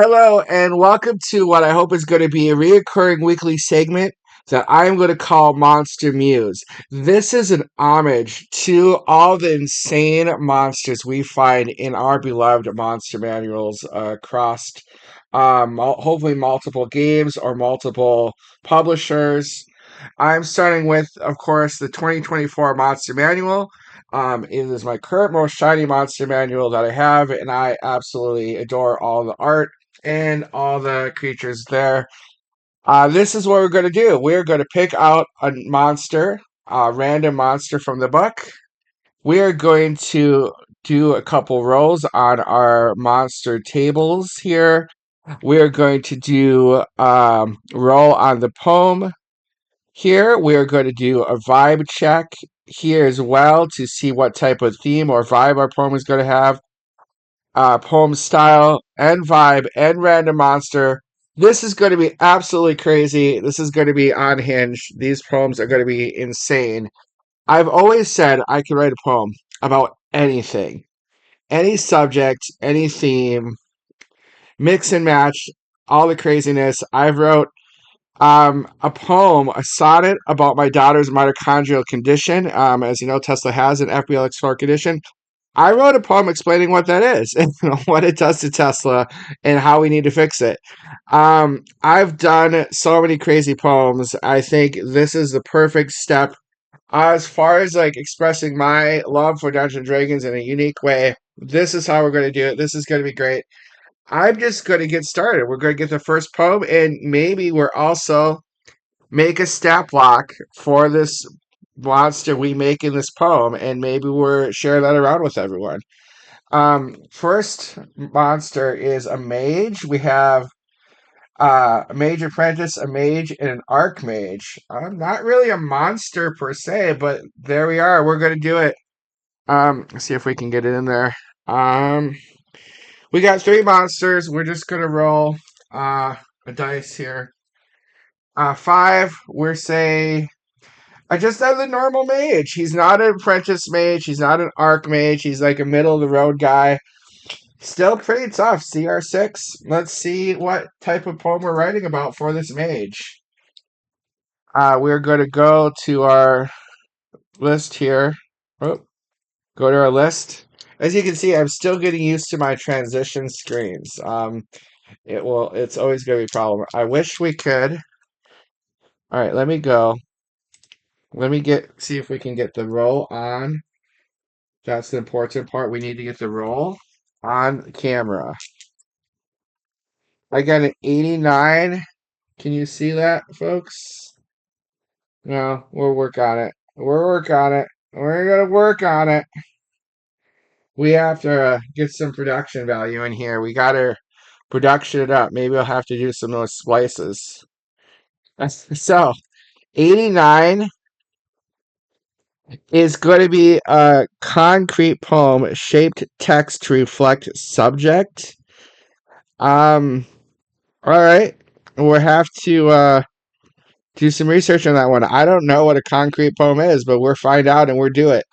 Hello, and welcome to what I hope is going to be a reoccurring weekly segment that I'm going to call Monster Muse. This is an homage to all the insane monsters we find in our beloved monster manuals across hopefully multiple games or multiple publishers. I'm starting with, of course, the 2024 Monster Manual. It is my current most shiny monster manual that I have, and I absolutely adore all the art and all the creatures there. This is what we're going to do. We're going to pick out a monster, a random monster from the book. We are going to do a couple rolls on our monster tables here. We are going to do roll on the poem. Here we are going to do a vibe check here as well to see what type of theme or vibe our poem is going to have. Poem style and vibe and random monster. This is going to be absolutely crazy. This is going to be unhinged. These poems are going to be insane. I've always said I could write a poem about anything, any subject, any theme, mix and match, all the craziness. I've wrote a poem, a sonnet about my daughter's mitochondrial condition. As you know, Tesla has an FBLX4 condition. I wrote a poem explaining what that is and what it does to Tesla and how we need to fix it. I've done so many crazy poems. I think this is the perfect step as far as like expressing my love for Dungeons and Dragons in a unique way. This is how we're going to do it. This is going to be great. I'm just going to get started. We're going to get the first poem, and maybe we're also make a stat block for this monster we make in this poem, and maybe we're share that around with everyone. First monster is a mage. We have a mage apprentice, a mage, and an archmage. Not really a monster per se, but there we are. We're gonna do it. Let's see if we can get it in there. Um, we got three monsters. We're just gonna roll a dice here. Five. We're say I just have the normal mage. He's not an apprentice mage. He's not an archmage. He's like a middle of the road guy. Still pretty tough. CR6. Let's see what type of poem we're writing about for this mage. We're going to go to our list here. Oh, go to our list. As you can see, I'm still getting used to my transition screens. It's always going to be a problem. I wish we could. All right, let me go. Let me see if we can get the roll on. That's the important part. We need to get the roll on camera. I got an 89. Can you see that, folks? No, we'll work on it. We'll work on it. We're gonna work on it. We have to get some production value in here. We gotta production it up. Maybe I'll have to do some more splices. So, 89 is going to be a concrete poem shaped text to reflect subject. All right. We'll have to do some research on that one. I don't know what a concrete poem is, but we'll find out and we'll do it.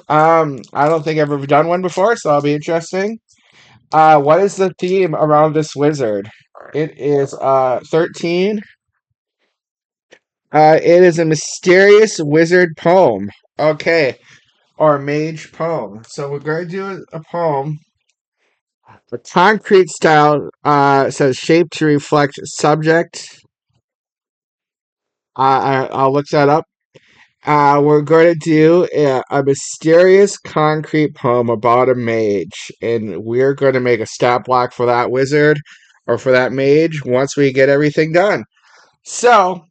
I don't think I've ever done one before, so that'll be interesting. What is the theme around this wizard? It is 13. It is a mysterious wizard poem. Okay, or mage poem. So we're going to do a poem. The concrete style says shape to reflect subject. I'll look that up. We're going to do a mysterious concrete poem about a mage, and we're going to make a stat block for that wizard or for that mage once we get everything done. So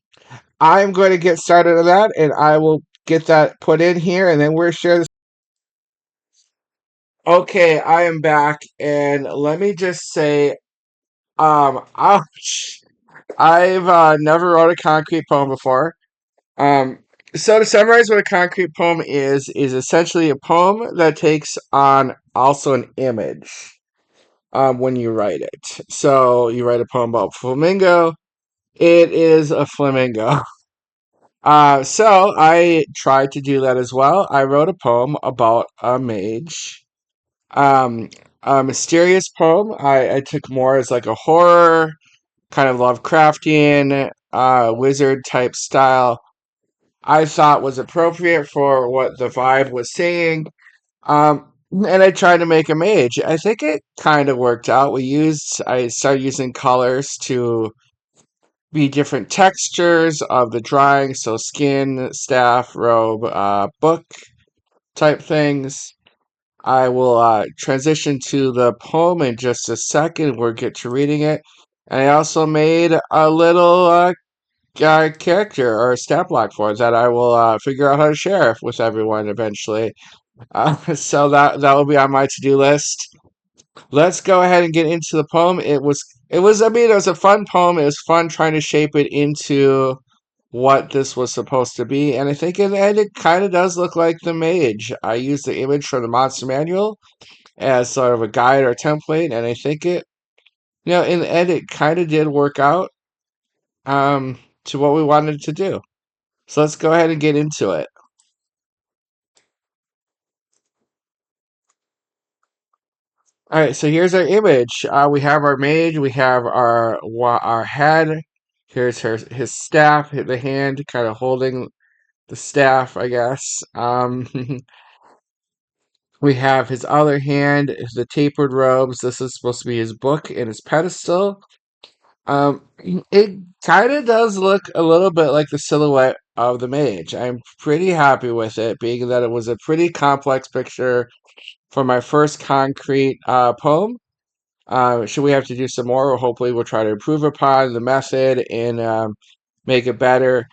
I'm going to get started on that, and I will get that put in here, and then we'll share this. Okay, I am back, and let me just say, ouch. I've never wrote a concrete poem before. Um, so to summarize what a concrete poem is essentially a poem that takes on also an image when you write it. So you write a poem about flamingo, it is a flamingo. So I tried to do that as well. I wrote a poem about a mage. Um, a mysterious poem. I took more as like a horror, kind of Lovecraftian, wizard type style. I thought was appropriate for what the vibe was saying. And I tried to make a mage. I think it kind of worked out. I started using colors to be different textures of the drawing, so skin, staff, robe, book type things. I will transition to the poem in just a second. We'll get to reading it. And I also made a little character or a stat block for it that I will figure out how to share with everyone eventually. So that will be on my to-do list. Let's go ahead and get into the poem. I mean, it was a fun poem. It was fun trying to shape it into what this was supposed to be, and I think in the end it kind of does look like the mage. I used the image from the monster manual as sort of a guide or template, and I think in the end it kind of did work out to what we wanted to do. So let's go ahead and get into it. All right, so here's our image. We have our mage. We have our head. Here's his staff, the hand, kind of holding the staff, I guess. We have his other hand, the tapered robes. This is supposed to be his book and his pedestal. Um, it kind of does look a little bit like the silhouette of the mage. I'm pretty happy with it, being that it was a pretty complex picture for my first concrete poem. Should we have to do some more? Or hopefully, we'll try to improve upon the method and make it better.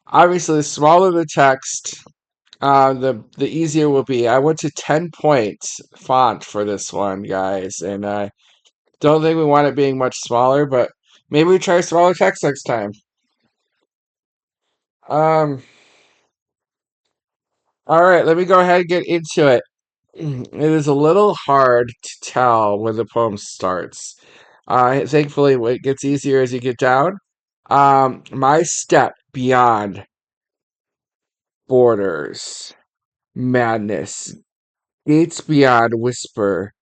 Obviously, the smaller the text, the easier it will be. I went to 10-point font for this one, guys, and I don't think we want it being much smaller, but maybe we try smaller text next time. Um, all right, let me go ahead and get into it. It is a little hard to tell when the poem starts. Thankfully, it gets easier as you get down. My step beyond borders, madness, gates beyond whisper,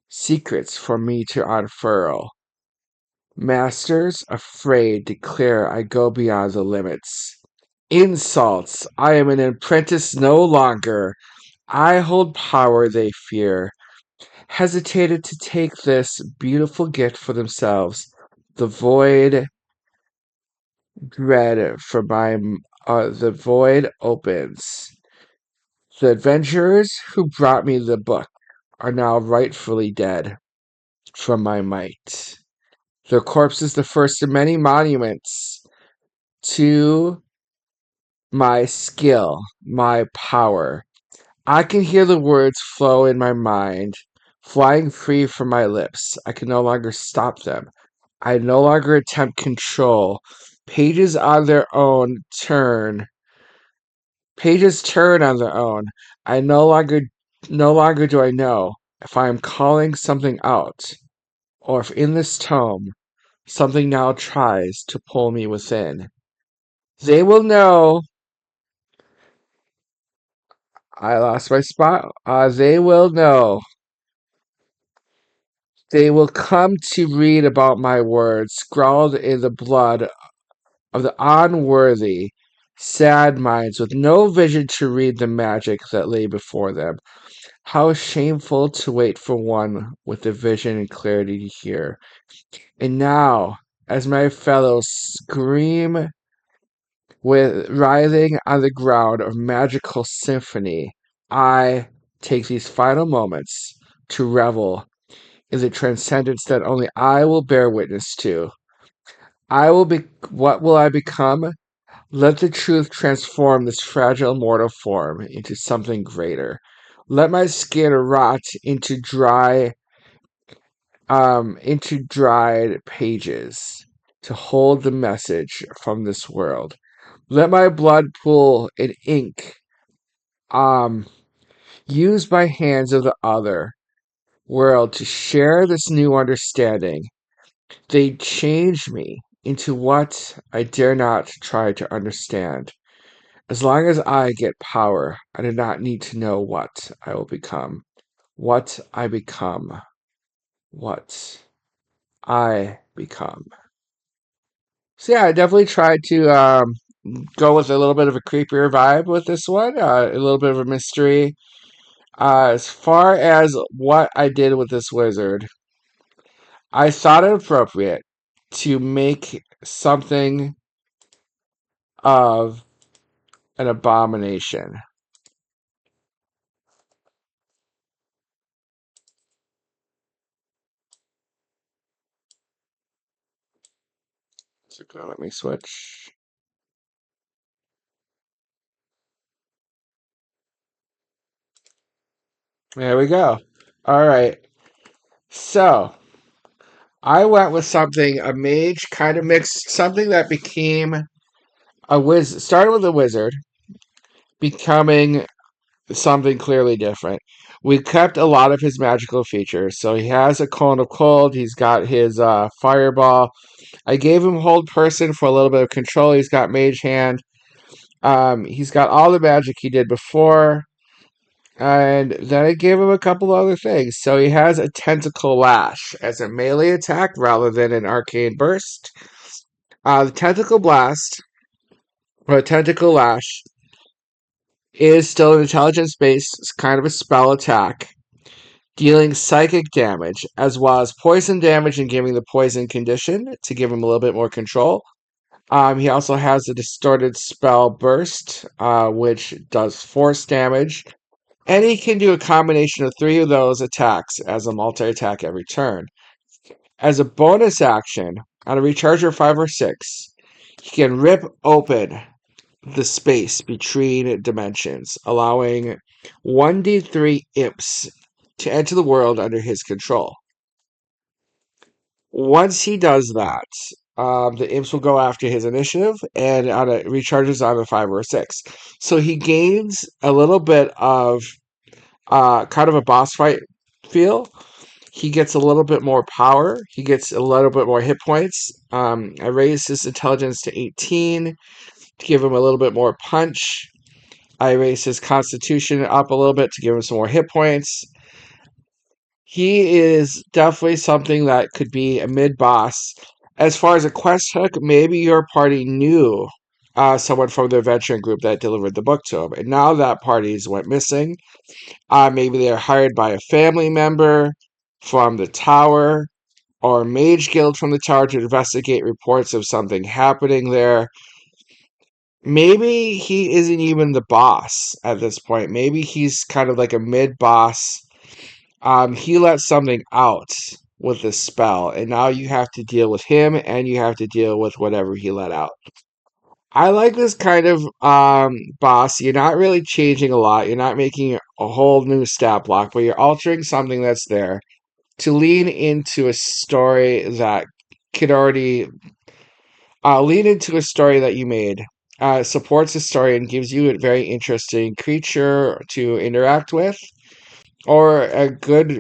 secrets for me to unfurl. Masters afraid declare I go beyond the limits. Insults, I am an apprentice no longer. I hold power they fear. Hesitated to take this beautiful gift for themselves. The void dread for the void opens. The adventurers who brought me the book are now rightfully dead from my might. Their corpse is the first of many monuments to my skill, my power. I can hear the words flow in my mind, flying free from my lips. I can no longer stop them. I no longer attempt control. Pages on their own turn. Pages turn on their own. I no longer do I know if I am calling something out, or if in this tome something now tries to pull me within. They will know I lost my spot. They will know. They will come to read about my words, scrawled in the blood of the unworthy, sad minds with no vision to read the magic that lay before them. How shameful to wait for one with the vision and clarity to hear. And now, as my fellows scream with writhing on the ground of magical symphony, I take these final moments to revel in the transcendence that only I will bear witness to. I will be. What will I become? Let the truth transform this fragile mortal form into something greater. Let my skin rot into dried pages to hold the message from this world. Let my blood pool in ink, um, used by hands of the other world to share this new understanding. They change me into what I dare not try to understand. As long as I get power, I do not need to know what I will become. What I become. What I become. So yeah, I definitely tried to go with a little bit of a creepier vibe with this one, a little bit of a mystery. As far as what I did with this wizard, I thought it appropriate to make something of an abomination. So let me switch. There we go. All right. So I went with something a mage kind of mixed something that became a wizard. Started with a wizard, becoming something clearly different. We kept a lot of his magical features. So he has a cone of cold. He's got his fireball. I gave him hold person for a little bit of control. He's got mage hand. He's got all the magic he did before. And then I gave him a couple other things. So he has a tentacle lash as a melee attack rather than an arcane burst. The tentacle blast or tentacle lash is still an intelligence based kind of a spell attack, dealing psychic damage as well as poison damage and giving the poison condition to give him a little bit more control. He also has the distorted spell burst, which does force damage, and he can do a combination of three of those attacks as a multi attack every turn. As a bonus action, on a recharge of 5 or 6, he can rip open the space between dimensions, allowing 1d3 imps to enter the world under his control. Once he does that, the imps will go after his initiative and on a recharges on a 5 or a 6. So he gains a little bit of kind of a boss fight feel. He gets a little bit more power. He gets a little bit more hit points. I raised his intelligence to 18 to give him a little bit more punch. I raised his constitution up a little bit to give him some more hit points. He is definitely something that could be a mid boss. As far as a quest hook, maybe your party knew someone from the adventuring group that delivered the book to him, and now that party's went missing. Maybe they're hired by a family member from the tower or Mage Guild from the tower to investigate reports of something happening there. Maybe he isn't even the boss at this point. Maybe he's kind of like a mid boss. He let something out with this spell, and now you have to deal with him and you have to deal with whatever he let out. I like this kind of boss. You're not really changing a lot. You're not making a whole new stat block, but you're altering something that's there to lean into a story that could already lean into a story that you made. Supports the story and gives you a very interesting creature to interact with, or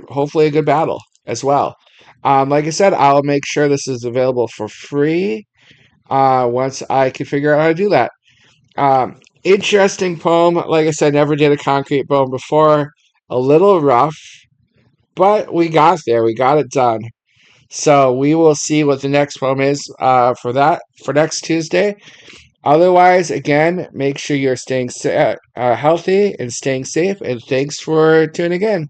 hopefully a good battle as well. Like I said, I'll make sure this is available for free once I can figure out how to do that. Interesting poem. Like I said, never did a concrete poem before. A little rough, but we got there. We got it done. So we will see what the next poem is for next Tuesday. Otherwise, again, make sure you're staying healthy and staying safe. And thanks for tuning in.